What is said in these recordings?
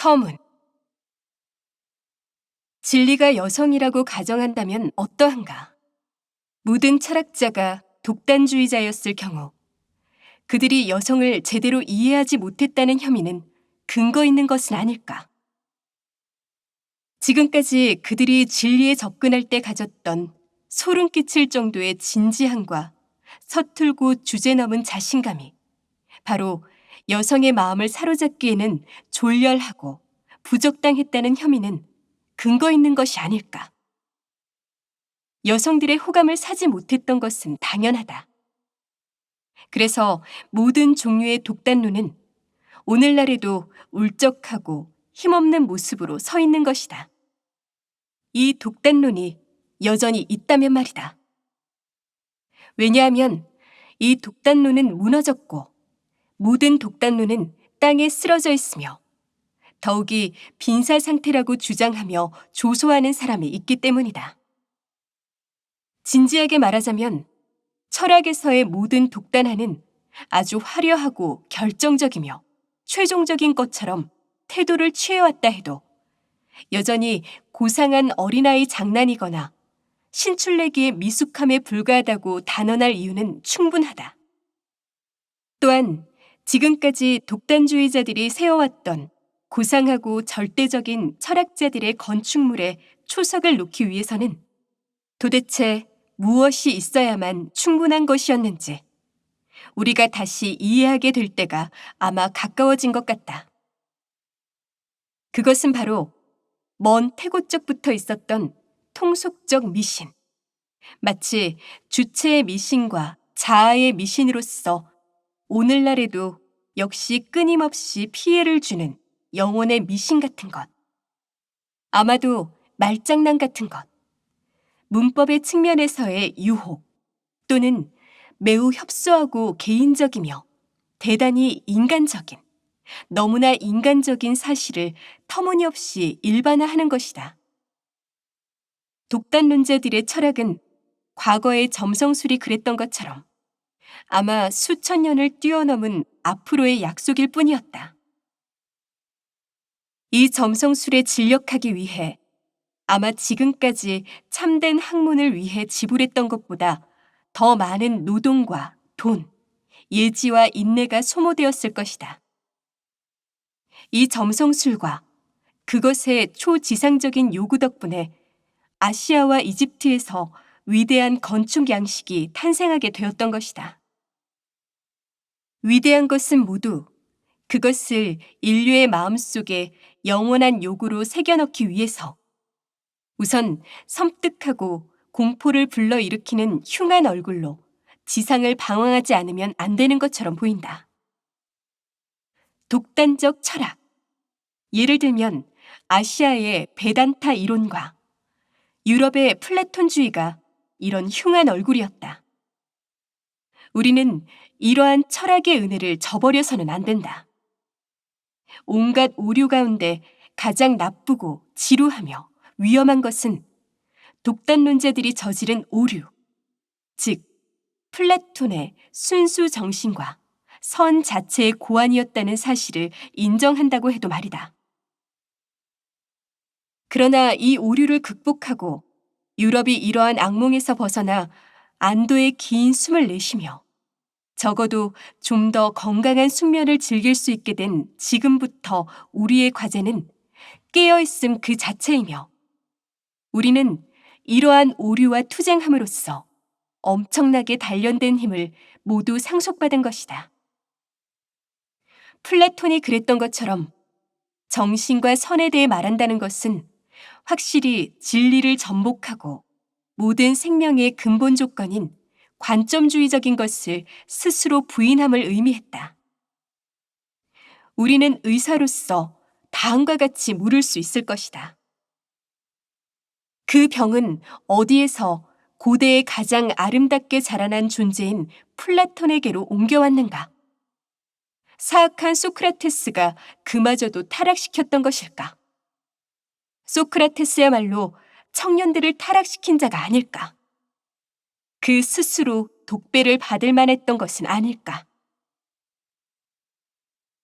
서문. 진리가 여성이라고 가정한다면 어떠한가? 모든 철학자가 독단주의자였을 경우 그들이 여성을 제대로 이해하지 못했다는 혐의는 근거 있는 것은 아닐까? 지금까지 그들이 진리에 접근할 때 가졌던 소름 끼칠 정도의 진지함과 서툴고 주제넘은 자신감이 바로 여성의 마음을 사로잡기에는 졸렬하고 부적당했다는 혐의는 근거 있는 것이 아닐까. 여성들의 호감을 사지 못했던 것은 당연하다. 그래서 모든 종류의 독단론은 오늘날에도 울적하고 힘없는 모습으로 서 있는 것이다. 이 독단론이 여전히 있다면 말이다. 왜냐하면 이 독단론은 무너졌고 모든 독단론은 땅에 쓰러져 있으며 더욱이 빈사 상태라고 주장하며 조소하는 사람이 있기 때문이다. 진지하게 말하자면 철학에서의 모든 독단화는 아주 화려하고 결정적이며 최종적인 것처럼 태도를 취해왔다 해도 여전히 고상한 어린아이 장난이거나 신출내기의 미숙함에 불과하다고 단언할 이유는 충분하다. 또한 지금까지 독단주의자들이 세워왔던 고상하고 절대적인 철학자들의 건축물에 초석을 놓기 위해서는 도대체 무엇이 있어야만 충분한 것이었는지 우리가 다시 이해하게 될 때가 아마 가까워진 것 같다. 그것은 바로 먼 태고적부터 있었던 통속적 미신, 마치 주체의 미신과 자아의 미신으로서 오늘날에도 역시 끊임없이 피해를 주는 영혼의 미신 같은 것, 아마도 말장난 같은 것, 문법의 측면에서의 유혹 또는 매우 협소하고 개인적이며 대단히 인간적인, 너무나 인간적인 사실을 터무니없이 일반화하는 것이다. 독단론자들의 철학은 과거의 점성술이 그랬던 것처럼 아마 수천 년을 뛰어넘은 앞으로의 약속일 뿐이었다. 이 점성술에 진력하기 위해 아마 지금까지 참된 학문을 위해 지불했던 것보다 더 많은 노동과 돈, 예지와 인내가 소모되었을 것이다. 이 점성술과 그것의 초지상적인 요구 덕분에 아시아와 이집트에서 위대한 건축 양식이 탄생하게 되었던 것이다. 위대한 것은 모두 그것을 인류의 마음속에 영원한 요구로 새겨넣기 위해서 우선 섬뜩하고 공포를 불러일으키는 흉한 얼굴로 지상을 방황하지 않으면 안 되는 것처럼 보인다. 독단적 철학, 예를 들면 아시아의 베단타 이론과 유럽의 플라톤주의가 이런 흉한 얼굴이었다. 우리는 이러한 철학의 은혜를 저버려서는 안 된다. 온갖 오류 가운데 가장 나쁘고 지루하며 위험한 것은 독단론자들이 저지른 오류, 즉 플라톤의 순수 정신과 선 자체의 고안이었다는 사실을 인정한다고 해도 말이다. 그러나 이 오류를 극복하고 유럽이 이러한 악몽에서 벗어나 안도의 긴 숨을 내쉬며 적어도 좀 더 건강한 숙면을 즐길 수 있게 된 지금부터 우리의 과제는 깨어있음 그 자체이며 우리는 이러한 오류와 투쟁함으로써 엄청나게 단련된 힘을 모두 상속받은 것이다. 플라톤이 그랬던 것처럼 정신과 선에 대해 말한다는 것은 확실히 진리를 전복하고 모든 생명의 근본 조건인 관점주의적인 것을 스스로 부인함을 의미했다. 우리는 의사로서 다음과 같이 물을 수 있을 것이다. 그 병은 어디에서 고대의 가장 아름답게 자라난 존재인 플라톤에게로 옮겨왔는가? 사악한 소크라테스가 그마저도 타락시켰던 것일까? 소크라테스야말로 청년들을 타락시킨 자가 아닐까? 그 스스로 독배를 받을 만했던 것은 아닐까?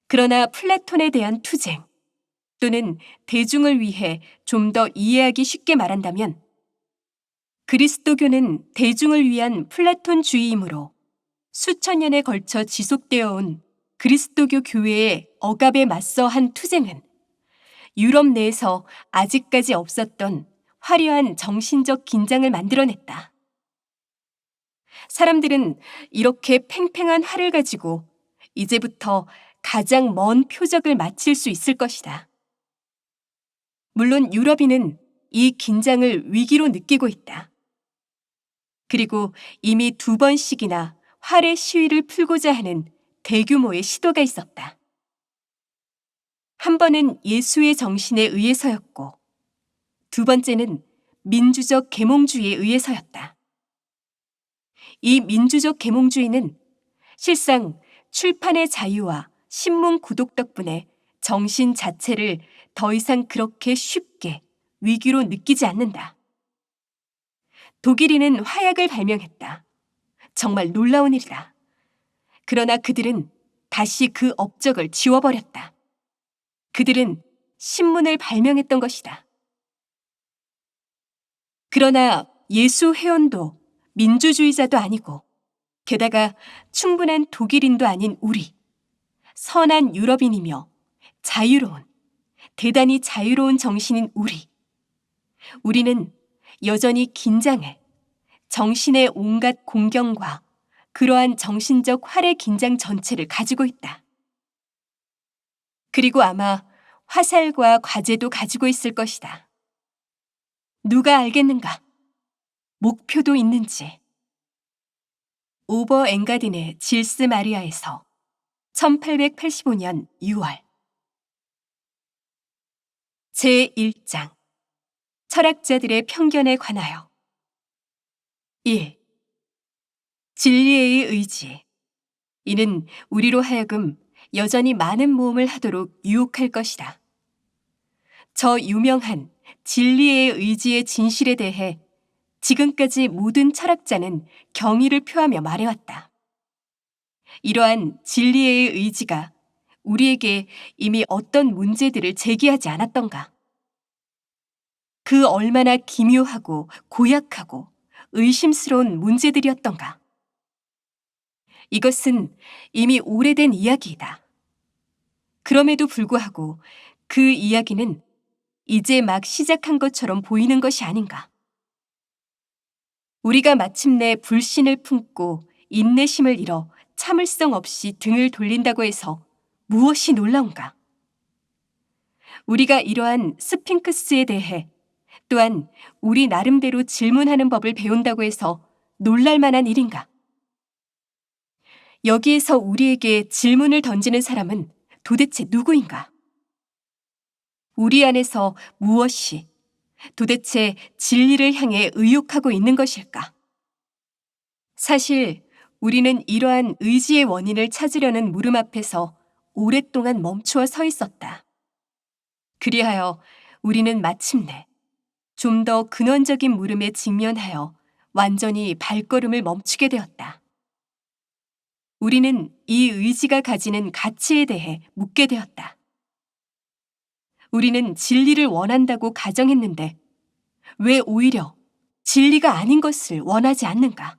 그러나 플라톤에 대한 투쟁, 또는 대중을 위해 좀 더 이해하기 쉽게 말한다면 그리스도교는 대중을 위한 플라톤주의이므로 수천 년에 걸쳐 지속되어 온 그리스도교 교회의 억압에 맞서 한 투쟁은 유럽 내에서 아직까지 없었던 화려한 정신적 긴장을 만들어냈다. 사람들은 이렇게 팽팽한 활을 가지고 이제부터 가장 먼 표적을 마칠 수 있을 것이다. 물론 유럽인은 이 긴장을 위기로 느끼고 있다. 그리고 이미 2번씩이나 활의 시위를 풀고자 하는 대규모의 시도가 있었다. 한 번은 예수의 정신에 의해서였고, 2번째는 민주적 계몽주의에 의해서였다. 이 민주적 계몽주의는 실상 출판의 자유와 신문 구독 덕분에 정신 자체를 더 이상 그렇게 쉽게 위기로 느끼지 않는다. 독일인은 화약을 발명했다. 정말 놀라운 일이다. 그러나 그들은 다시 그 업적을 지워버렸다. 그들은 신문을 발명했던 것이다. 그러나 예수 회원도 민주주의자도 아니고 게다가 충분한 독일인도 아닌 우리, 선한 유럽인이며 자유로운, 대단히 자유로운 정신인 우리는 여전히 긴장해 정신의 온갖 공경과 그러한 정신적 활의 긴장 전체를 가지고 있다. 그리고 아마 화살과 과제도 가지고 있을 것이다. 누가 알겠는가? 목표도 있는지. 오버 엥가딘의 질스 마리아에서 1885년 6월 제1장 철학자들의 편견에 관하여 1. 진리의 의지. 이는 우리로 하여금 여전히 많은 모험을 하도록 유혹할 것이다. 저 유명한 진리의 의지의 진실에 대해 지금까지 모든 철학자는 경의를 표하며 말해왔다. 이러한 진리의 의지가 우리에게 이미 어떤 문제들을 제기하지 않았던가? 그 얼마나 기묘하고 고약하고 의심스러운 문제들이었던가? 이것은 이미 오래된 이야기이다. 그럼에도 불구하고 그 이야기는 이제 막 시작한 것처럼 보이는 것이 아닌가? 우리가 마침내 불신을 품고 인내심을 잃어 참을성 없이 등을 돌린다고 해서 무엇이 놀라운가? 우리가 이러한 스핑크스에 대해 또한 우리 나름대로 질문하는 법을 배운다고 해서 놀랄 만한 일인가? 여기에서 우리에게 질문을 던지는 사람은 도대체 누구인가? 우리 안에서 무엇이 도대체 진리를 향해 의욕하고 있는 것일까? 사실 우리는 이러한 의지의 원인을 찾으려는 물음 앞에서 오랫동안 멈추어 서 있었다. 그리하여 우리는 마침내 좀 더 근원적인 물음에 직면하여 완전히 발걸음을 멈추게 되었다. 우리는 이 의지가 가지는 가치에 대해 묻게 되었다. 우리는 진리를 원한다고 가정했는데 왜 오히려 진리가 아닌 것을 원하지 않는가?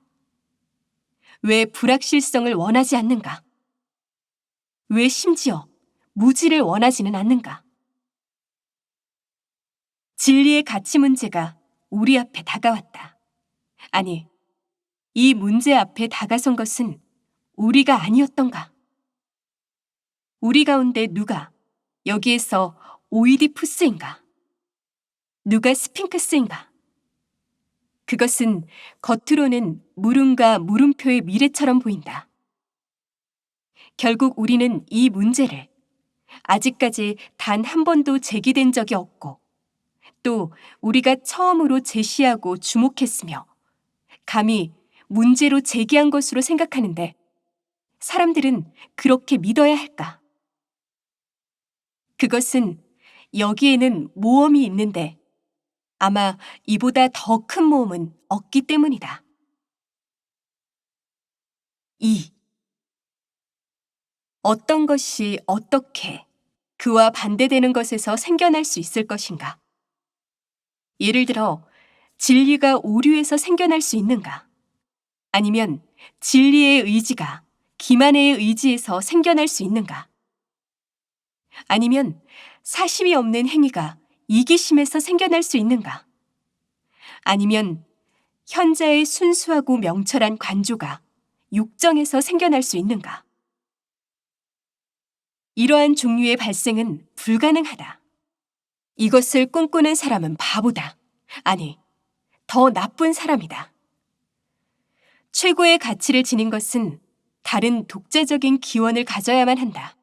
왜 불확실성을 원하지 않는가? 왜 심지어 무지를 원하지는 않는가? 진리의 가치 문제가 우리 앞에 다가왔다. 아니, 이 문제 앞에 다가선 것은 우리가 아니었던가? 우리 가운데 누가 여기에서 오이디푸스인가? 누가 스핑크스인가? 그것은 겉으로는 물음과 물음표의 미래처럼 보인다. 결국 우리는 이 문제를 아직까지 단 한 번도 제기된 적이 없고 또 우리가 처음으로 제시하고 주목했으며 감히 문제로 제기한 것으로 생각하는데 사람들은 그렇게 믿어야 할까? 그것은 여기에는 모험이 있는데 아마 이보다 더 큰 모험은 없기 때문이다. 2. 어떤 것이 어떻게 그와 반대되는 것에서 생겨날 수 있을 것인가? 예를 들어, 진리가 오류에서 생겨날 수 있는가? 아니면 진리의 의지가 기만의 의지에서 생겨날 수 있는가? 아니면 사심이 없는 행위가 이기심에서 생겨날 수 있는가? 아니면 현자의 순수하고 명철한 관조가 육정에서 생겨날 수 있는가? 이러한 종류의 발생은 불가능하다. 이것을 꿈꾸는 사람은 바보다. 아니, 더 나쁜 사람이다. 최고의 가치를 지닌 것은 다른 독자적인 기원을 가져야만 한다.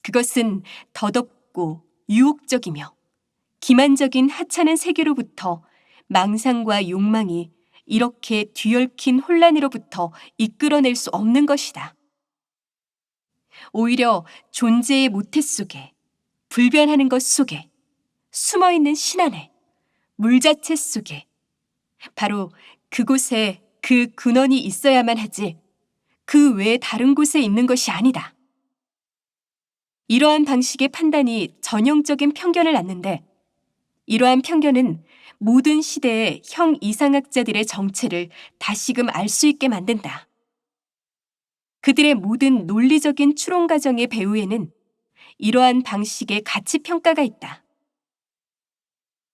그것은 더덥고 유혹적이며 기만적인 하찮은 세계로부터 망상과 욕망이 이렇게 뒤얽힌 혼란으로부터 이끌어낼 수 없는 것이다. 오히려 존재의 모태 속에, 불변하는 것 속에, 숨어있는 신 안에, 물 자체 속에, 바로 그곳에 그 근원이 있어야만 하지 그 외에 다른 곳에 있는 것이 아니다. 이러한 방식의 판단이 전형적인 편견을 낳는데, 이러한 편견은 모든 시대의 형 이상학자들의 정체를 다시금 알 수 있게 만든다. 그들의 모든 논리적인 추론 과정의 배후에는 이러한 방식의 가치 평가가 있다.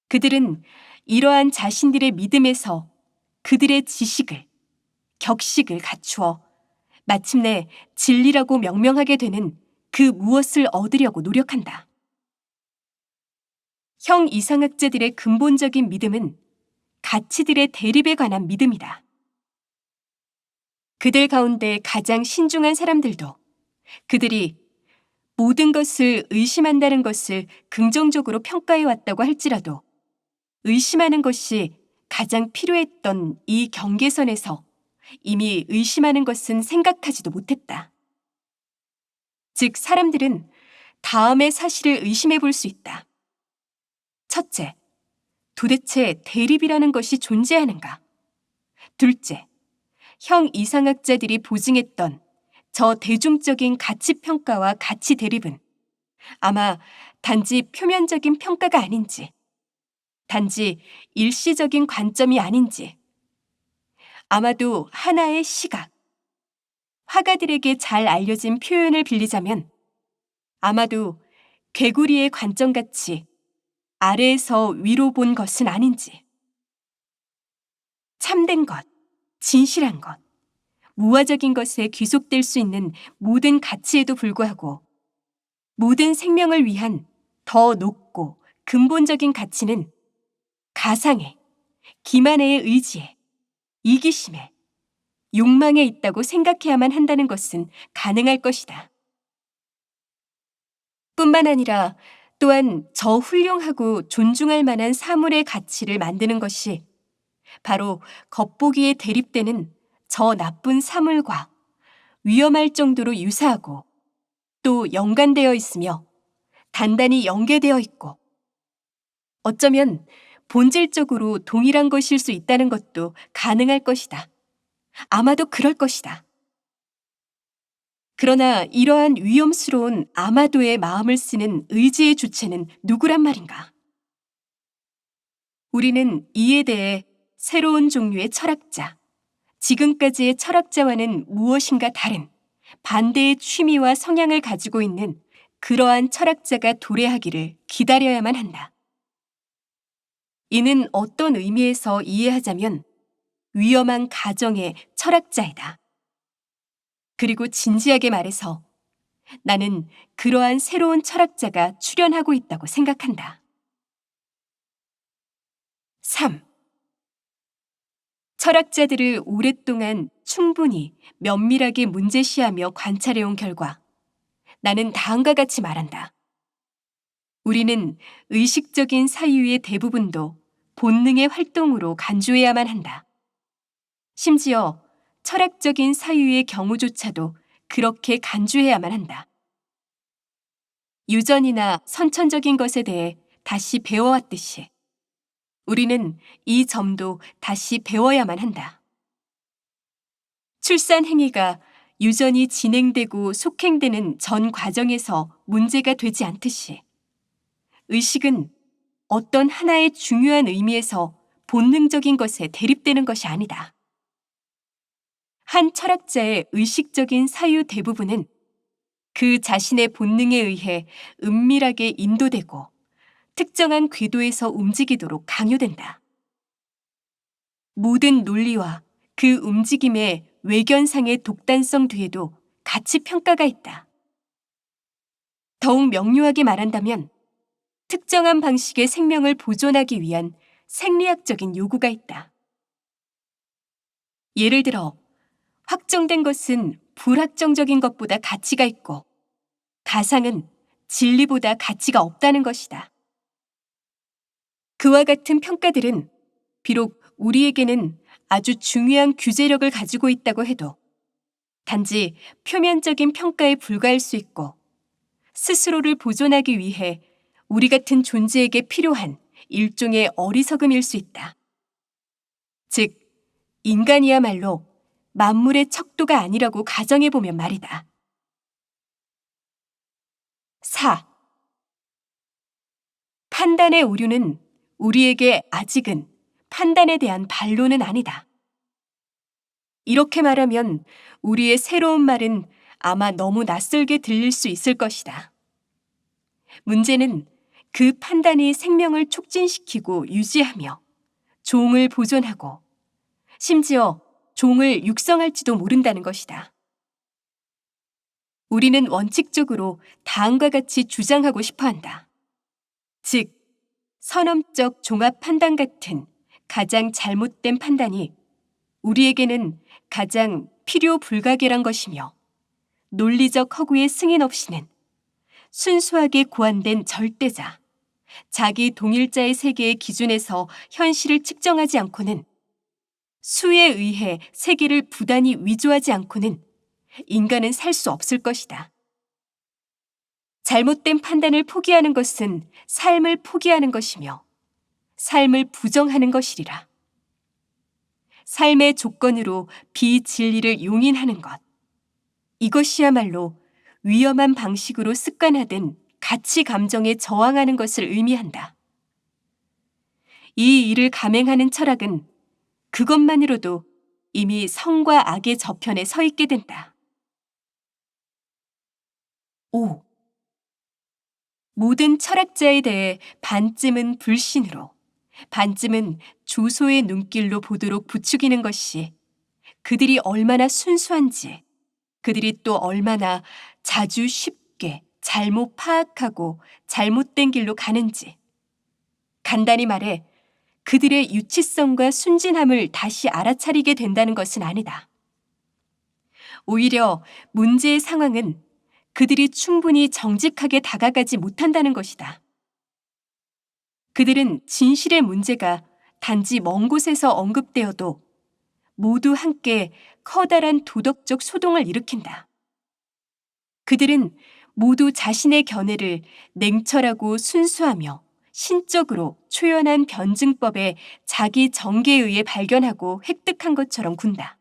그들은 이러한 자신들의 믿음에서 그들의 지식을, 격식을 갖추어 마침내 진리라고 명명하게 되는 그 무엇을 얻으려고 노력한다. 형 이상학자들의 근본적인 믿음은 가치들의 대립에 관한 믿음이다. 그들 가운데 가장 신중한 사람들도 그들이 모든 것을 의심한다는 것을 긍정적으로 평가해 왔다고 할지라도 의심하는 것이 가장 필요했던 이 경계선에서 이미 의심하는 것은 생각하지도 못했다. 즉, 사람들은 다음의 사실을 의심해 볼 수 있다. 첫째, 도대체 대립이라는 것이 존재하는가? 둘째, 형 이상학자들이 보증했던 저 대중적인 가치평가와 가치 대립은 아마 단지 표면적인 평가가 아닌지, 단지 일시적인 관점이 아닌지, 아마도 하나의 시각, 화가들에게 잘 알려진 표현을 빌리자면 아마도 개구리의 관점같이 아래에서 위로 본 것은 아닌지, 참된 것, 진실한 것, 무화적인 것에 귀속될 수 있는 모든 가치에도 불구하고 모든 생명을 위한 더 높고 근본적인 가치는 가상에, 기만의 의지에, 이기심에, 욕망에 있다고 생각해야만 한다는 것은 가능할 것이다. 뿐만 아니라 또한 저 훌륭하고 존중할 만한 사물의 가치를 만드는 것이 바로 겉보기에 대립되는 저 나쁜 사물과 위험할 정도로 유사하고 또 연관되어 있으며 단단히 연계되어 있고 어쩌면 본질적으로 동일한 것일 수 있다는 것도 가능할 것이다. 아마도 그럴 것이다. 그러나 이러한 위험스러운 아마도의 마음을 쓰는 의지의 주체는 누구란 말인가? 우리는 이에 대해 새로운 종류의 철학자, 지금까지의 철학자와는 무엇인가 다른 반대의 취미와 성향을 가지고 있는 그러한 철학자가 도래하기를 기다려야만 한다. 이는 어떤 의미에서 이해하자면 위험한 가정의 철학자이다. 그리고 진지하게 말해서 나는 그러한 새로운 철학자가 출현하고 있다고 생각한다. 3. 철학자들을 오랫동안 충분히 면밀하게 문제시하며 관찰해온 결과 나는 다음과 같이 말한다. 우리는 의식적인 사유의 대부분도 본능의 활동으로 간주해야만 한다. 심지어 철학적인 사유의 경우조차도 그렇게 간주해야만 한다. 유전이나 선천적인 것에 대해 다시 배워왔듯이 우리는 이 점도 다시 배워야만 한다. 출산 행위가 유전이 진행되고 속행되는 전 과정에서 문제가 되지 않듯이 의식은 어떤 하나의 중요한 의미에서 본능적인 것에 대립되는 것이 아니다. 한 철학자의 의식적인 사유 대부분은 그 자신의 본능에 의해 은밀하게 인도되고 특정한 궤도에서 움직이도록 강요된다. 모든 논리와 그 움직임의 외견상의 독단성 뒤에도 가치 평가가 있다. 더욱 명료하게 말한다면 특정한 방식의 생명을 보존하기 위한 생리학적인 요구가 있다. 예를 들어 확정된 것은 불확정적인 것보다 가치가 있고 가상은 진리보다 가치가 없다는 것이다. 그와 같은 평가들은 비록 우리에게는 아주 중요한 규제력을 가지고 있다고 해도 단지 표면적인 평가에 불과할 수 있고 스스로를 보존하기 위해 우리 같은 존재에게 필요한 일종의 어리석음일 수 있다. 즉, 인간이야말로 만물의 척도가 아니라고 가정해보면 말이다. 4. 판단의 오류는 우리에게 아직은 판단에 대한 반론은 아니다. 이렇게 말하면 우리의 새로운 말은 아마 너무 낯설게 들릴 수 있을 것이다. 문제는 그 판단이 생명을 촉진시키고 유지하며 종을 보존하고 심지어 종을 육성할지도 모른다는 것이다. 우리는 원칙적으로 다음과 같이 주장하고 싶어 한다. 즉, 선험적 종합 판단 같은 가장 잘못된 판단이 우리에게는 가장 필요 불가결한 것이며 논리적 허구의 승인 없이는 순수하게 고안된 절대자, 자기 동일자의 세계의 기준에서 현실을 측정하지 않고는 수에 의해 세계를 부단히 위조하지 않고는 인간은 살 수 없을 것이다. 잘못된 판단을 포기하는 것은 삶을 포기하는 것이며 삶을 부정하는 것이리라. 삶의 조건으로 비진리를 용인하는 것. 이것이야말로 위험한 방식으로 습관화된 가치 감정에 저항하는 것을 의미한다. 이 일을 감행하는 철학은 그것만으로도 이미 성과 악의 저편에 서 있게 된다. 5. 모든 철학자에 대해 반쯤은 불신으로, 반쯤은 조소의 눈길로 보도록 부추기는 것이 그들이 얼마나 순수한지, 그들이 또 얼마나 자주 쉽게 잘못 파악하고 잘못된 길로 가는지, 간단히 말해 그들의 유치성과 순진함을 다시 알아차리게 된다는 것은 아니다. 오히려 문제의 상황은 그들이 충분히 정직하게 다가가지 못한다는 것이다. 그들은 진실의 문제가 단지 먼 곳에서 언급되어도 모두 함께 커다란 도덕적 소동을 일으킨다. 그들은 모두 자신의 견해를 냉철하고 순수하며 신적으로 초연한 변증법의 자기 정계에 의해 발견하고 획득한 것처럼 군다.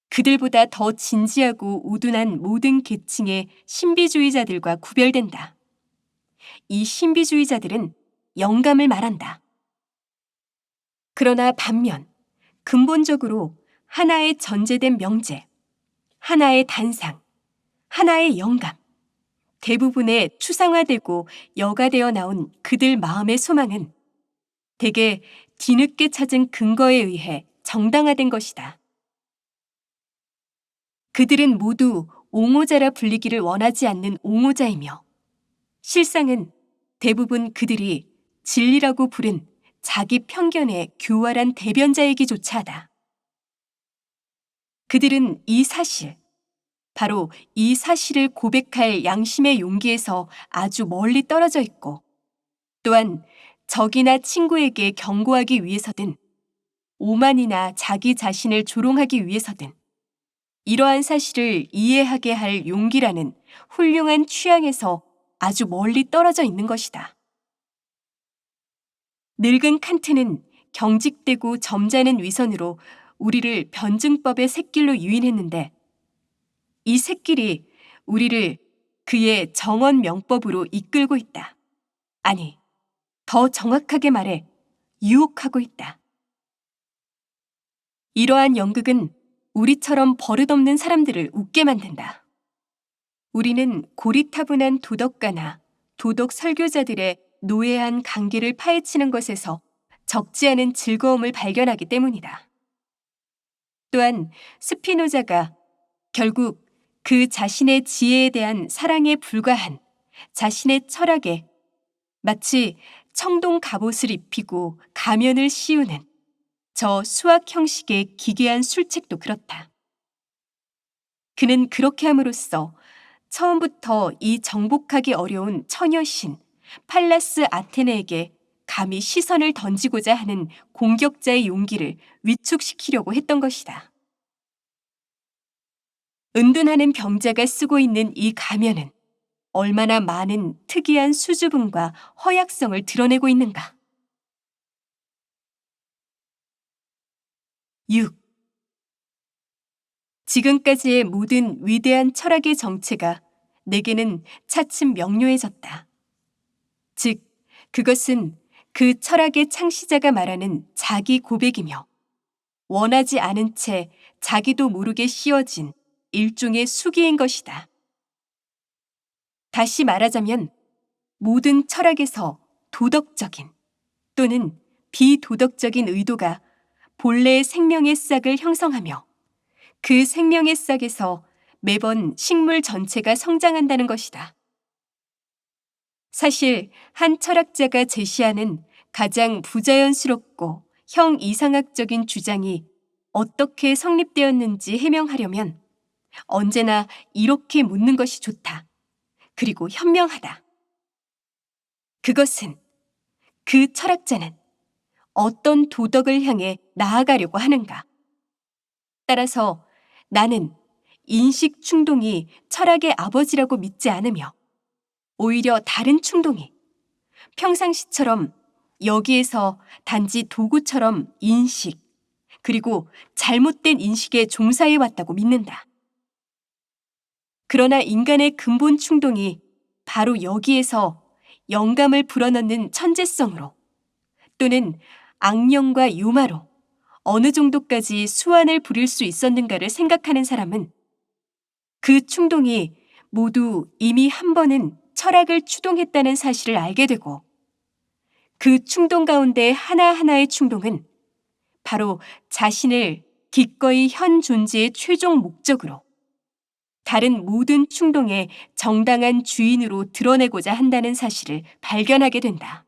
그들보다 더 진지하고 우둔한 모든 계층의 신비주의자들과 구별된다. 이 신비주의자들은 영감을 말한다. 그러나 반면 근본적으로 하나의 전제된 명제, 하나의 단상, 하나의 영감, 대부분의 추상화되고 여가되어 나온 그들 마음의 소망은 대개 뒤늦게 찾은 근거에 의해 정당화된 것이다. 그들은 모두 옹호자라 불리기를 원하지 않는 옹호자이며 실상은 대부분 그들이 진리라고 부른 자기 편견의 교활한 대변자이기조차 하다. 그들은 이 사실, 바로 이 사실을 고백할 양심의 용기에서 아주 멀리 떨어져 있고 또한 적이나 친구에게 경고하기 위해서든 오만이나 자기 자신을 조롱하기 위해서든 이러한 사실을 이해하게 할 용기라는 훌륭한 취향에서 아주 멀리 떨어져 있는 것이다. 늙은 칸트는 경직되고 점잖은 위선으로 우리를 변증법의 샛길로 유인했는데 이 샛길이 우리를 그의 정언 명법으로 이끌고 있다. 아니, 더 정확하게 말해 유혹하고 있다. 이러한 연극은 우리처럼 버릇없는 사람들을 웃게 만든다. 우리는 고리타분한 도덕가나 도덕 설교자들의 노예한 관계를 파헤치는 것에서 적지 않은 즐거움을 발견하기 때문이다. 또한 스피노자가 결국 그 자신의 지혜에 대한 사랑에 불과한 자신의 철학에 마치 청동 갑옷을 입히고 가면을 씌우는 저 수학 형식의 기괴한 술책도 그렇다. 그는 그렇게 함으로써 처음부터 이 정복하기 어려운 처녀신 팔라스 아테네에게 감히 시선을 던지고자 하는 공격자의 용기를 위축시키려고 했던 것이다. 은둔하는 병자가 쓰고 있는 이 가면은 얼마나 많은 특이한 수줍음과 허약성을 드러내고 있는가. 6. 지금까지의 모든 위대한 철학의 정체가 내게는 차츰 명료해졌다. 즉, 그것은 그 철학의 창시자가 말하는 자기 고백이며 원하지 않은 채 자기도 모르게 씌워진 일종의 수기인 것이다. 다시 말하자면 모든 철학에서 도덕적인 또는 비도덕적인 의도가 본래의 생명의 싹을 형성하며 그 생명의 싹에서 매번 식물 전체가 성장한다는 것이다. 사실 한 철학자가 제시하는 가장 부자연스럽고 형이상학적인 주장이 어떻게 성립되었는지 해명하려면 언제나 이렇게 묻는 것이 좋다. 그리고 현명하다. 그것은 그 철학자는 어떤 도덕을 향해 나아가려고 하는가? 따라서 나는 인식 충동이 철학의 아버지라고 믿지 않으며 오히려 다른 충동이 평상시처럼 여기에서 단지 도구처럼 인식, 그리고 잘못된 인식에 종사해 왔다고 믿는다. 그러나 인간의 근본 충동이 바로 여기에서 영감을 불어넣는 천재성으로 또는 악령과 유마로 어느 정도까지 수완을 부릴 수 있었는가를 생각하는 사람은 그 충동이 모두 이미 한 번은 철학을 추동했다는 사실을 알게 되고 그 충동 가운데 하나하나의 충동은 바로 자신을 기꺼이 현 존재의 최종 목적으로 다른 모든 충동의 정당한 주인으로 드러내고자 한다는 사실을 발견하게 된다.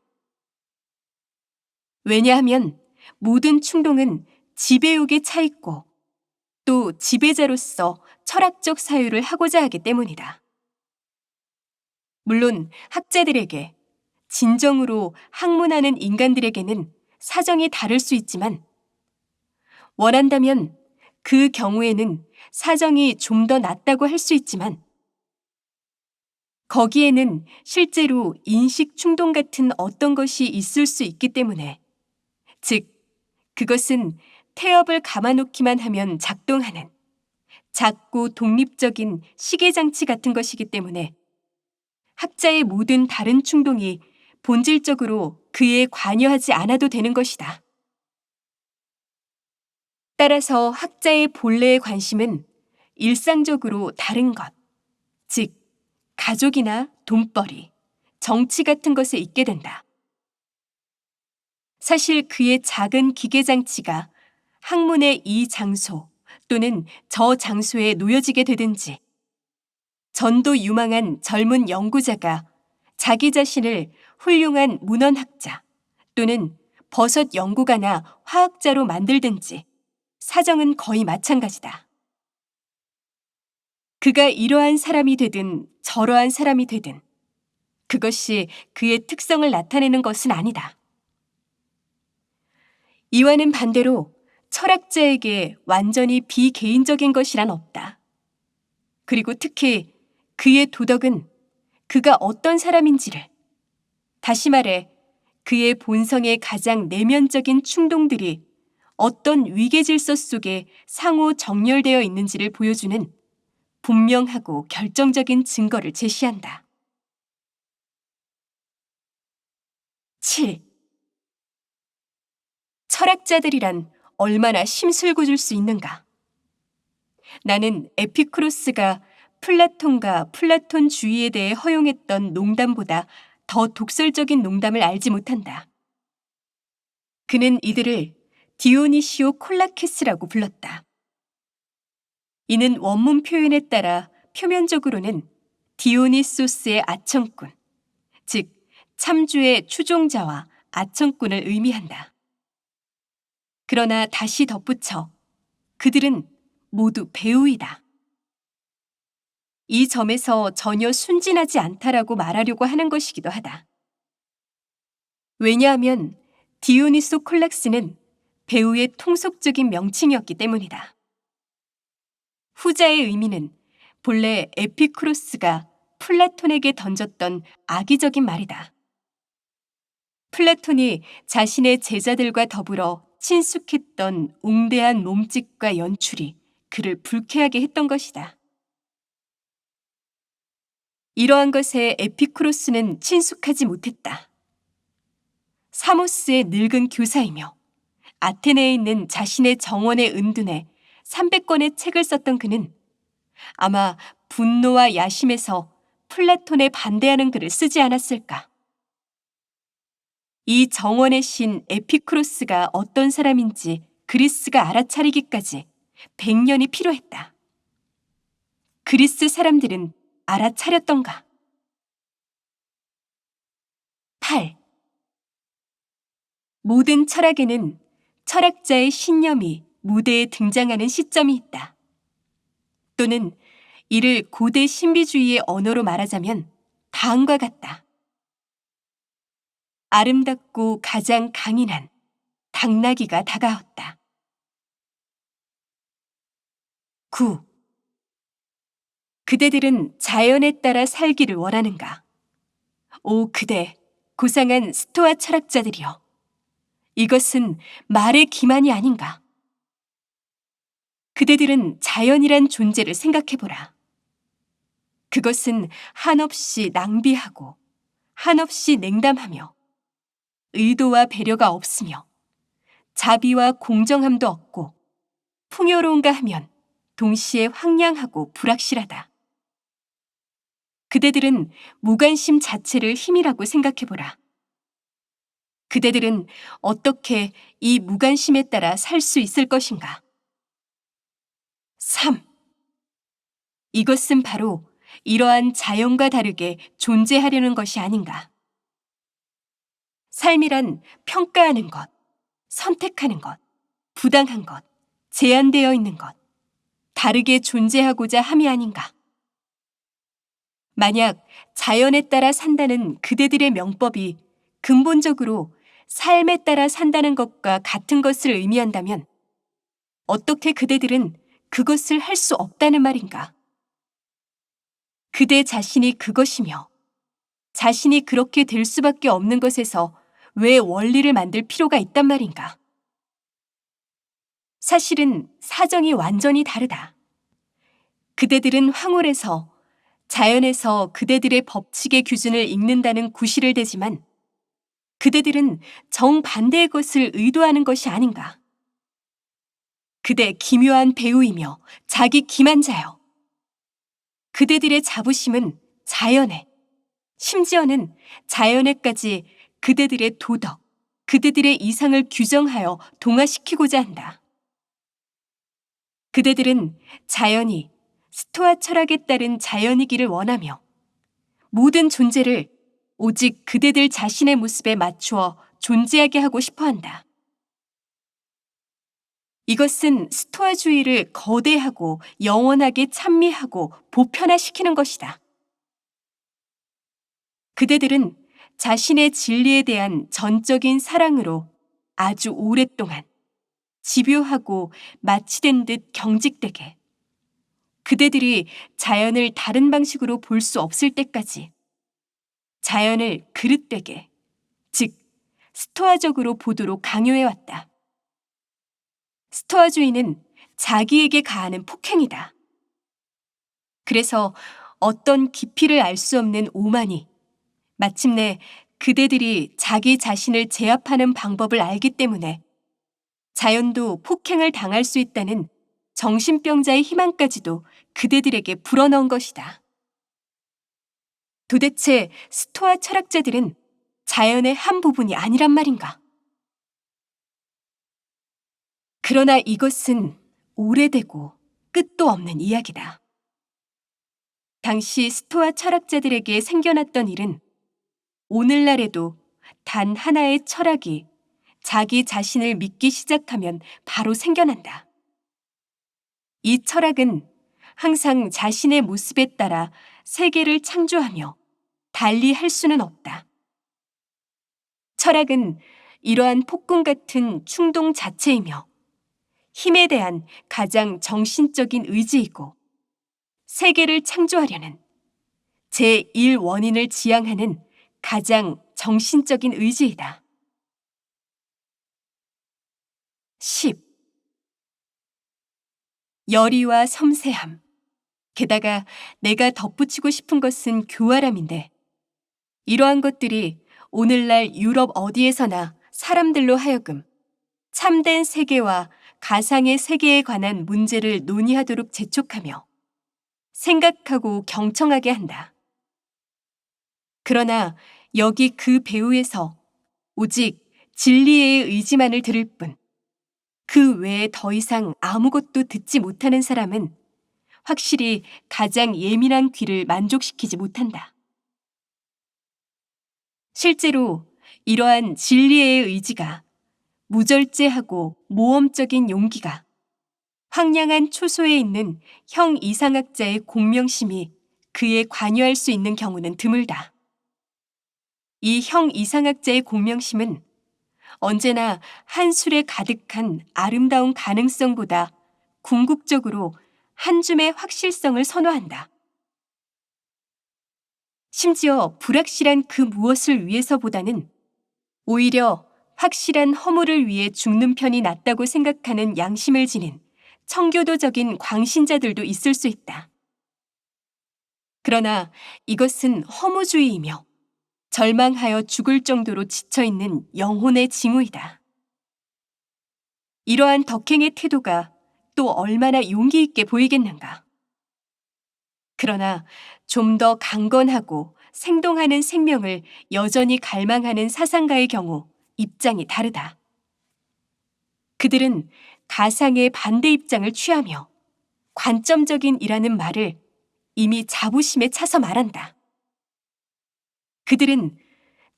왜냐하면 모든 충동은 지배욕에 차 있고 또 지배자로서 철학적 사유를 하고자 하기 때문이다. 물론 학자들에게 진정으로 학문하는 인간들에게는 사정이 다를 수 있지만 원한다면 그 경우에는 사정이 좀 더 낫다고 할 수 있지만 거기에는 실제로 인식 충동 같은 어떤 것이 있을 수 있기 때문에 즉 그것은 태엽을 감아놓기만 하면 작동하는 작고 독립적인 시계장치 같은 것이기 때문에 학자의 모든 다른 충동이 본질적으로 그에 관여하지 않아도 되는 것이다. 따라서 학자의 본래의 관심은 일상적으로 다른 것, 즉 가족이나 돈벌이, 정치 같은 것에 있게 된다. 사실 그의 작은 기계장치가 학문의 이 장소 또는 저 장소에 놓여지게 되든지 전도 유망한 젊은 연구자가 자기 자신을 훌륭한 문헌학자 또는 버섯 연구가나 화학자로 만들든지 사정은 거의 마찬가지다. 그가 이러한 사람이 되든 저러한 사람이 되든 그것이 그의 특성을 나타내는 것은 아니다. 이와는 반대로 철학자에게 완전히 비개인적인 것이란 없다. 그리고 특히 그의 도덕은 그가 어떤 사람인지를, 다시 말해 그의 본성의 가장 내면적인 충동들이 어떤 위계 질서 속에 상호 정렬되어 있는지를 보여주는 분명하고 결정적인 증거를 제시한다. 7. 철학자들이란 얼마나 심술궂을 수 있는가? 나는 에피쿠로스가 플라톤과 플라톤주의에 대해 허용했던 농담보다 더 독설적인 농담을 알지 못한다. 그는 이들을 디오니시오 콜라키스라고 불렀다. 이는 원문 표현에 따라 표면적으로는 디오니소스의 아청꾼, 즉 참주의 추종자와 아청꾼을 의미한다. 그러나 다시 덧붙여 그들은 모두 배우이다. 이 점에서 전혀 순진하지 않다라고 말하려고 하는 것이기도 하다. 왜냐하면 디오니소 콜락스는 배우의 통속적인 명칭이었기 때문이다. 후자의 의미는 본래 에피쿠로스가 플라톤에게 던졌던 악의적인 말이다. 플라톤이 자신의 제자들과 더불어 친숙했던 웅대한 몸짓과 연출이 그를 불쾌하게 했던 것이다. 이러한 것에 에피쿠로스는 친숙하지 못했다. 사모스의 늙은 교사이며 아테네에 있는 자신의 정원에 은둔해 300권의 책을 썼던 그는 아마 분노와 야심에서 플라톤에 반대하는 글을 쓰지 않았을까. 이 정원의 신 에피쿠로스가 어떤 사람인지 그리스가 알아차리기까지 100년이 필요했다. 그리스 사람들은 알아차렸던가? 8. 모든 철학에는 철학자의 신념이 무대에 등장하는 시점이 있다. 또는 이를 고대 신비주의의 언어로 말하자면 다음과 같다. 아름답고 가장 강인한 당나귀가 다가왔다. 9. 그대들은 자연에 따라 살기를 원하는가? 오 그대, 고상한 스토아 철학자들이여. 이것은 말의 기만이 아닌가? 그대들은 자연이란 존재를 생각해보라. 그것은 한없이 낭비하고 한없이 냉담하며 의도와 배려가 없으며 자비와 공정함도 없고 풍요로운가 하면 동시에 황량하고 불확실하다. 그대들은 무관심 자체를 힘이라고 생각해보라. 그대들은 어떻게 이 무관심에 따라 살 수 있을 것인가? 3. 이것은 바로 이러한 자연과 다르게 존재하려는 것이 아닌가? 삶이란 평가하는 것, 선택하는 것, 부당한 것, 제한되어 있는 것, 다르게 존재하고자 함이 아닌가? 만약 자연에 따라 산다는 그대들의 명법이 근본적으로 삶에 따라 산다는 것과 같은 것을 의미한다면 어떻게 그대들은 그것을 할 수 없다는 말인가? 그대 자신이 그것이며 자신이 그렇게 될 수밖에 없는 것에서 왜 원리를 만들 필요가 있단 말인가? 사실은 사정이 완전히 다르다. 그대들은 황홀해서 자연에서 그대들의 법칙의 규준을 읽는다는 구실을 대지만 그대들은 정반대의 것을 의도하는 것이 아닌가? 그대 기묘한 배우이며 자기 기만자여. 그대들의 자부심은 자연에, 심지어는 자연에까지 그대들의 도덕, 그대들의 이상을 규정하여 동화시키고자 한다. 그대들은 자연이 스토아 철학에 따른 자연이기를 원하며 모든 존재를 오직 그대들 자신의 모습에 맞추어 존재하게 하고 싶어 한다. 이것은 스토아주의를 거대하고 영원하게 찬미하고 보편화시키는 것이다. 그대들은 자신의 진리에 대한 전적인 사랑으로 아주 오랫동안 집요하고 마취된 듯 경직되게 그대들이 자연을 다른 방식으로 볼 수 없을 때까지 자연을 그릇되게, 즉 스토아적으로 보도록 강요해왔다. 스토아주의는 자기에게 가하는 폭행이다. 그래서 어떤 깊이를 알 수 없는 오만이 마침내 그대들이 자기 자신을 제압하는 방법을 알기 때문에 자연도 폭행을 당할 수 있다는 정신병자의 희망까지도 그대들에게 불어넣은 것이다. 도대체 스토아 철학자들은 자연의 한 부분이 아니란 말인가? 그러나 이것은 오래되고 끝도 없는 이야기다. 당시 스토아 철학자들에게 생겨났던 일은 오늘날에도 단 하나의 철학이 자기 자신을 믿기 시작하면 바로 생겨난다. 이 철학은 항상 자신의 모습에 따라 세계를 창조하며 달리 할 수는 없다. 철학은 이러한 폭군 같은 충동 자체이며 힘에 대한 가장 정신적인 의지이고 세계를 창조하려는 제1원인을 지향하는 가장 정신적인 의지이다. 10. 열의와 섬세함. 게다가 내가 덧붙이고 싶은 것은 교활함인데 이러한 것들이 오늘날 유럽 어디에서나 사람들로 하여금 참된 세계와 가상의 세계에 관한 문제를 논의하도록 재촉하며 생각하고 경청하게 한다. 그러나 여기 그 배후에서 오직 진리의 의지만을 들을 뿐 그 외에 더 이상 아무것도 듣지 못하는 사람은 확실히 가장 예민한 귀를 만족시키지 못한다. 실제로 이러한 진리의 의지가 무절제하고 모험적인 용기가 황량한 초소에 있는 형 이상학자의 공명심이 그에 관여할 수 있는 경우는 드물다. 이 형 이상학자의 공명심은 언제나 한술에 가득한 아름다운 가능성보다 궁극적으로 한 줌의 확실성을 선호한다. 심지어 불확실한 그 무엇을 위해서보다는 오히려 확실한 허물을 위해 죽는 편이 낫다고 생각하는 양심을 지닌 청교도적인 광신자들도 있을 수 있다. 그러나 이것은 허무주의이며 절망하여 죽을 정도로 지쳐있는 영혼의 징후이다. 이러한 덕행의 태도가 또 얼마나 용기 있게 보이겠는가. 그러나 좀 더 강건하고 생동하는 생명을 여전히 갈망하는 사상가의 경우 입장이 다르다. 그들은 가상의 반대 입장을 취하며 관점적인 이라는 말을 이미 자부심에 차서 말한다. 그들은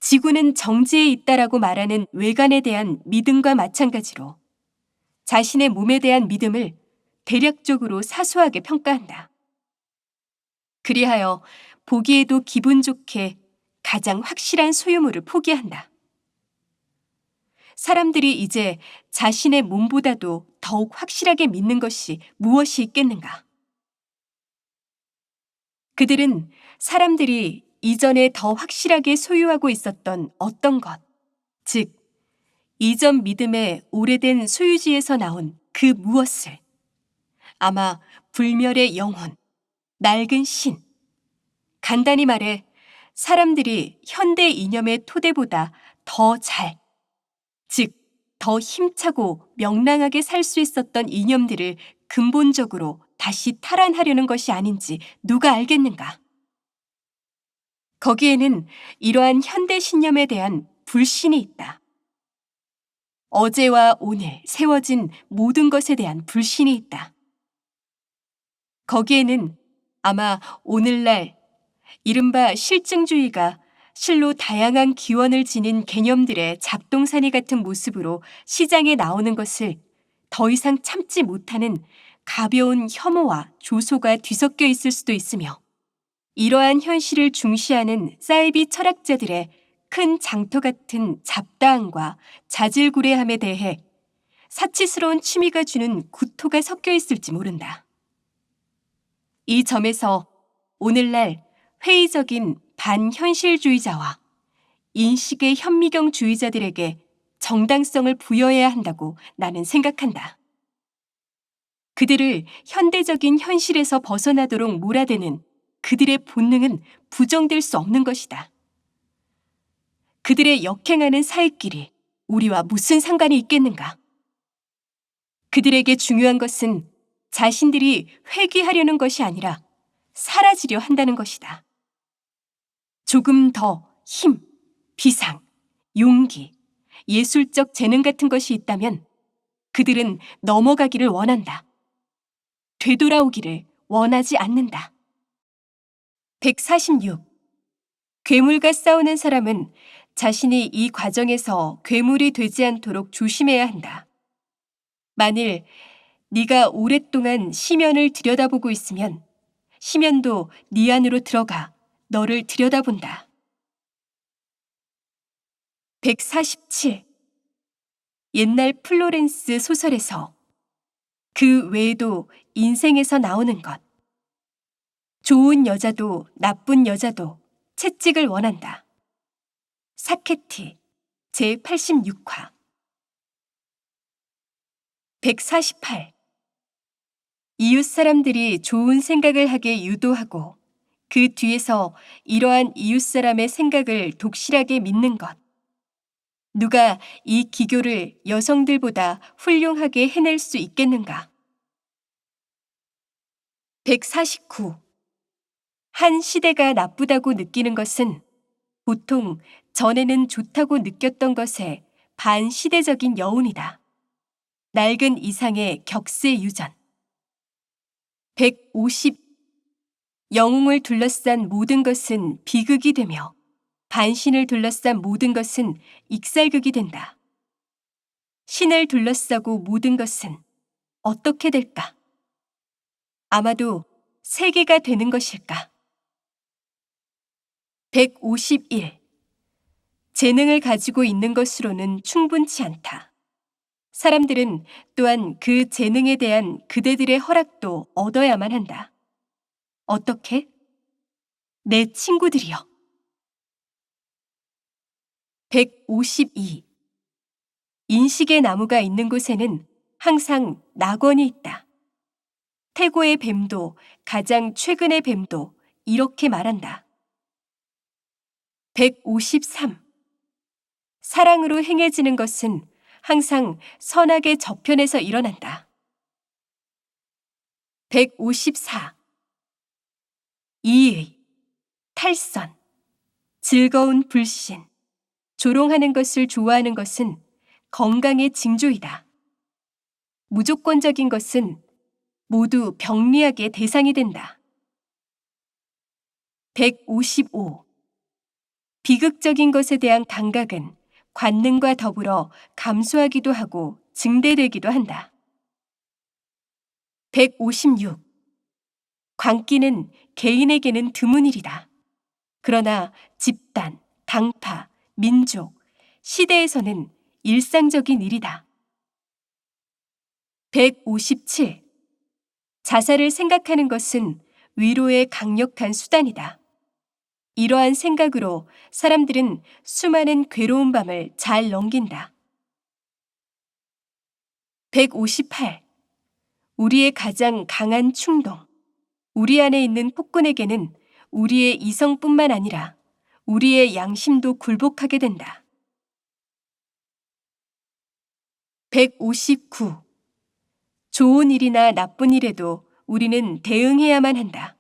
지구는 정지에 있다라고 말하는 외관에 대한 믿음과 마찬가지로 자신의 몸에 대한 믿음을 대략적으로 사소하게 평가한다. 그리하여 보기에도 기분 좋게 가장 확실한 소유물을 포기한다. 사람들이 이제 자신의 몸보다도 더욱 확실하게 믿는 것이 무엇이 있겠는가? 그들은 사람들이 이전에 더 확실하게 소유하고 있었던 어떤 것, 즉, 이전 믿음의 오래된 소유지에서 나온 그 무엇을 아마 불멸의 영혼, 낡은 신, 간단히 말해 사람들이 현대 이념의 토대보다 더 잘, 즉, 더 힘차고 명랑하게 살 수 있었던 이념들을 근본적으로 다시 탈환하려는 것이 아닌지 누가 알겠는가? 거기에는 이러한 현대 신념에 대한 불신이 있다. 어제와 오늘 세워진 모든 것에 대한 불신이 있다. 거기에는 아마 오늘날 이른바 실증주의가 실로 다양한 기원을 지닌 개념들의 잡동사니 같은 모습으로 시장에 나오는 것을 더 이상 참지 못하는 가벼운 혐오와 조소가 뒤섞여 있을 수도 있으며 이러한 현실을 중시하는 사이비 철학자들의 큰 장터 같은 잡다함과 자질구레함에 대해 사치스러운 취미가 주는 구토가 섞여 있을지 모른다. 이 점에서 오늘날 회의적인 반현실주의자와 인식의 현미경주의자들에게 정당성을 부여해야 한다고 나는 생각한다. 그들을 현대적인 현실에서 벗어나도록 몰아대는 그들의 본능은 부정될 수 없는 것이다. 그들의 역행하는 사익길이 우리와 무슨 상관이 있겠는가? 그들에게 중요한 것은 자신들이 회귀하려는 것이 아니라 사라지려 한다는 것이다. 조금 더 힘, 비상, 용기, 예술적 재능 같은 것이 있다면 그들은 넘어가기를 원한다. 되돌아오기를 원하지 않는다. 146. 괴물과 싸우는 사람은 자신이 이 과정에서 괴물이 되지 않도록 조심해야 한다. 만일 네가 오랫동안 시면을 들여다보고 있으면 시면도 네 안으로 들어가 너를 들여다본다. 147. 옛날 플로렌스 소설에서 그 외에도 인생에서 나오는 것. 좋은 여자도 나쁜 여자도 채찍을 원한다. 사케티 제86화. 148. 이웃 사람들이 좋은 생각을 하게 유도하고 그 뒤에서 이러한 이웃 사람의 생각을 독실하게 믿는 것. 누가 이 기교를 여성들보다 훌륭하게 해낼 수 있겠는가? 149. 한 시대가 나쁘다고 느끼는 것은 보통 전에는 좋다고 느꼈던 것의 반시대적인 여운이다. 낡은 이상의 격세 유전. 150. 영웅을 둘러싼 모든 것은 비극이 되며 반신을 둘러싼 모든 것은 익살극이 된다. 신을 둘러싸고 모든 것은 어떻게 될까? 아마도 세계가 되는 것일까? 151. 재능을 가지고 있는 것으로는 충분치 않다. 사람들은 또한 그 재능에 대한 그대들의 허락도 얻어야만 한다. 어떻게? 내 친구들이여. 152. 인식의 나무가 있는 곳에는 항상 낙원이 있다. 태고의 뱀도 가장 최근의 뱀도 이렇게 말한다. 153. 사랑으로 행해지는 것은 항상 선악의 저편에서 일어난다. 154. 이의, 탈선, 즐거운 불신, 조롱하는 것을 좋아하는 것은 건강의 징조이다. 무조건적인 것은 모두 병리학의 대상이 된다. 155. 비극적인 것에 대한 감각은 관능과 더불어 감소하기도 하고 증대되기도 한다. 156. 광기는 개인에게는 드문 일이다. 그러나 집단, 당파, 민족, 시대에서는 일상적인 일이다. 157. 자살을 생각하는 것은 위로의 강력한 수단이다. 이러한 생각으로 사람들은 수많은 괴로운 밤을 잘 넘긴다. 158. 우리의 가장 강한 충동, 우리 안에 있는 폭군에게는 우리의 이성뿐만 아니라 우리의 양심도 굴복하게 된다. 159. 좋은 일이나 나쁜 일에도 우리는 대응해야만 한다.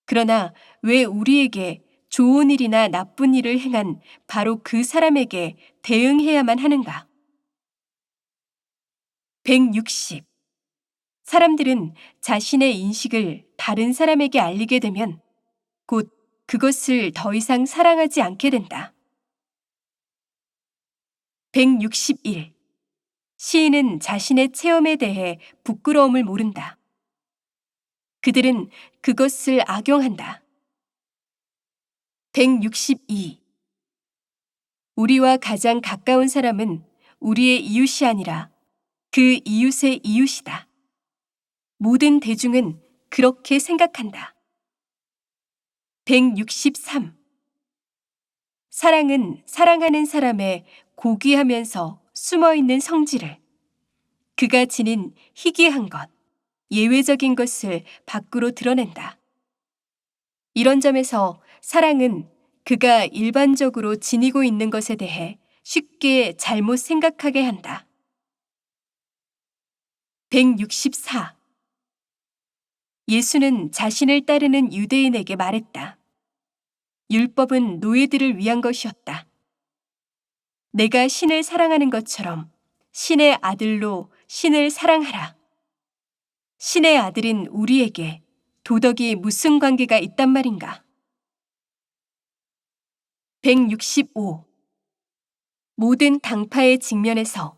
그러나 왜 우리에게 좋은 일이나 나쁜 일을 행한 바로 그 사람에게 대응해야만 하는가? 160. 사람들은 자신의 인식을 다른 사람에게 알리게 되면 곧 그것을 더 이상 사랑하지 않게 된다. 161. 시인은 자신의 체험에 대해 부끄러움을 모른다. 그들은 그것을 악용한다. 162. 우리와 가장 가까운 사람은 우리의 이웃이 아니라 그 이웃의 이웃이다. 모든 대중은 그렇게 생각한다. 163. 사랑은 사랑하는 사람의 고귀하면서 숨어있는 성질을, 그가 지닌 희귀한 것, 예외적인 것을 밖으로 드러낸다. 이런 점에서 사랑은 그가 일반적으로 지니고 있는 것에 대해 쉽게 잘못 생각하게 한다. 164. 예수는 자신을 따르는 유대인에게 말했다. 율법은 노예들을 위한 것이었다. 내가 신을 사랑하는 것처럼 신의 아들로 신을 사랑하라. 신의 아들인 우리에게 도덕이 무슨 관계가 있단 말인가? 165. 모든 당파의 직면에서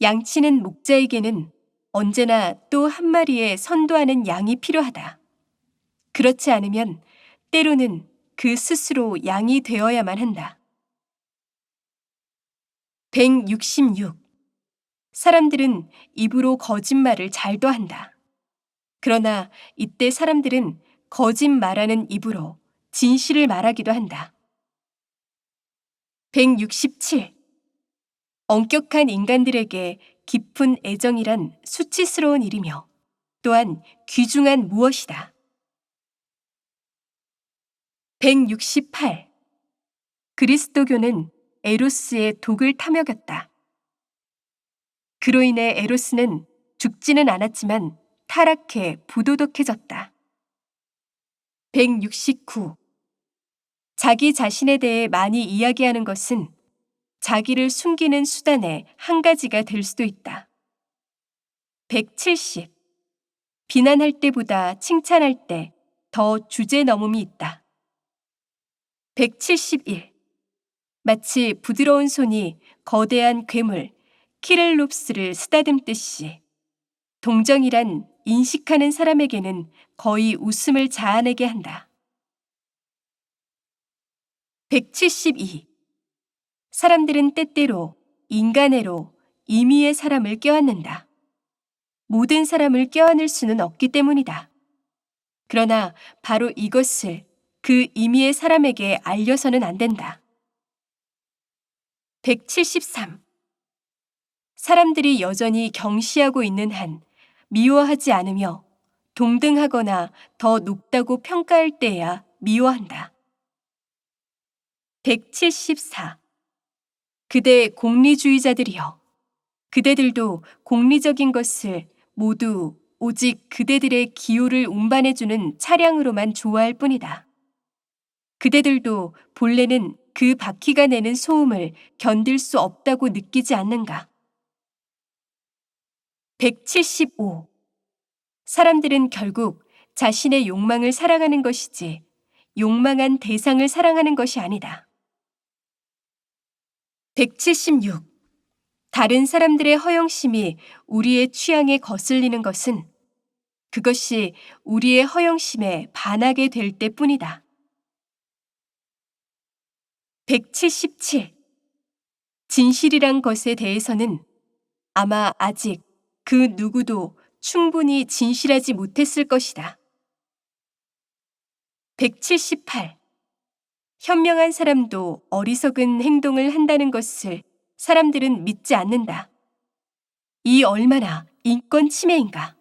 양치는 목자에게는 언제나 또 한 마리의 선도하는 양이 필요하다. 그렇지 않으면 때로는 그 스스로 양이 되어야만 한다. 166. 사람들은 입으로 거짓말을 잘도 한다. 그러나 이때 사람들은 거짓말하는 입으로 진실을 말하기도 한다. 167. 엄격한 인간들에게 깊은 애정이란 수치스러운 일이며 또한 귀중한 무엇이다. 168. 그리스도교는 에로스의 독을 탐욕했다. 그로 인해 에로스는 죽지는 않았지만 타락해 부도덕해졌다. 169. 자기 자신에 대해 많이 이야기하는 것은 자기를 숨기는 수단의 한 가지가 될 수도 있다. 170. 비난할 때보다 칭찬할 때 더 주제 넘음이 있다. 171. 마치 부드러운 손이 거대한 괴물 키렐롭스를 쓰다듬듯이 동정이란 인식하는 사람에게는 거의 웃음을 자아내게 한다. 172. 사람들은 때때로 인간애로 임의의 사람을 껴안는다. 모든 사람을 껴안을 수는 없기 때문이다. 그러나 바로 이것을 그 임의의 사람에게 알려서는 안 된다. 173. 사람들이 여전히 경시하고 있는 한 미워하지 않으며 동등하거나 더 높다고 평가할 때에야 미워한다. 174. 그대 공리주의자들이여, 그대들도 공리적인 것을 모두 오직 그대들의 기호를 운반해주는 차량으로만 좋아할 뿐이다. 그대들도 본래는 그 바퀴가 내는 소음을 견딜 수 없다고 느끼지 않는가? 175. 사람들은 결국 자신의 욕망을 사랑하는 것이지 욕망한 대상을 사랑하는 것이 아니다. 176. 다른 사람들의 허영심이 우리의 취향에 거슬리는 것은 그것이 우리의 허영심에 반하게 될 때뿐이다. 177. 진실이란 것에 대해서는 아마 아직 그 누구도 충분히 진실하지 못했을 것이다. 178. 현명한 사람도 어리석은 행동을 한다는 것을 사람들은 믿지 않는다. 이 얼마나 인권 침해인가.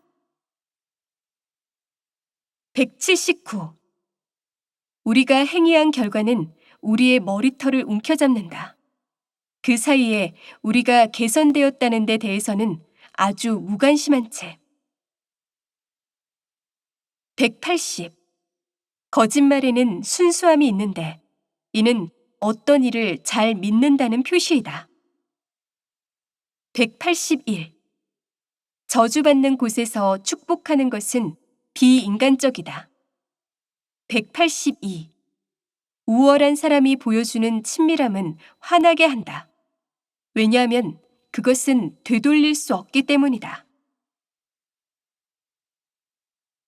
179. 우리가 행위한 결과는 우리의 머리털을 움켜잡는다. 그 사이에 우리가 개선되었다는 데 대해서는 아주 무관심한 채. 180. 거짓말에는 순수함이 있는데 이는 어떤 일을 잘 믿는다는 표시이다. 181. 저주받는 곳에서 축복하는 것은 비인간적이다. 182. 우월한 사람이 보여주는 친밀함은 화나게 한다. 왜냐하면 그것은 되돌릴 수 없기 때문이다.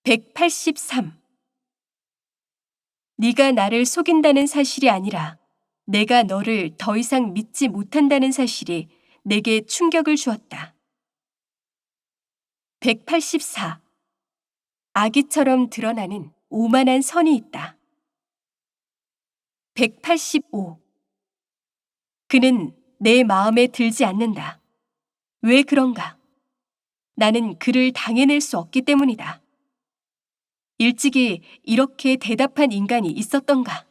183. 네가 나를 속인다는 사실이 아니라 내가 너를 더 이상 믿지 못한다는 사실이 내게 충격을 주었다. 184. 아기처럼 드러나는 오만한 선이 있다. 185. 그는 내 마음에 들지 않는다. 왜 그런가? 나는 그를 당해낼 수 없기 때문이다. 일찍이 이렇게 대답한 인간이 있었던가?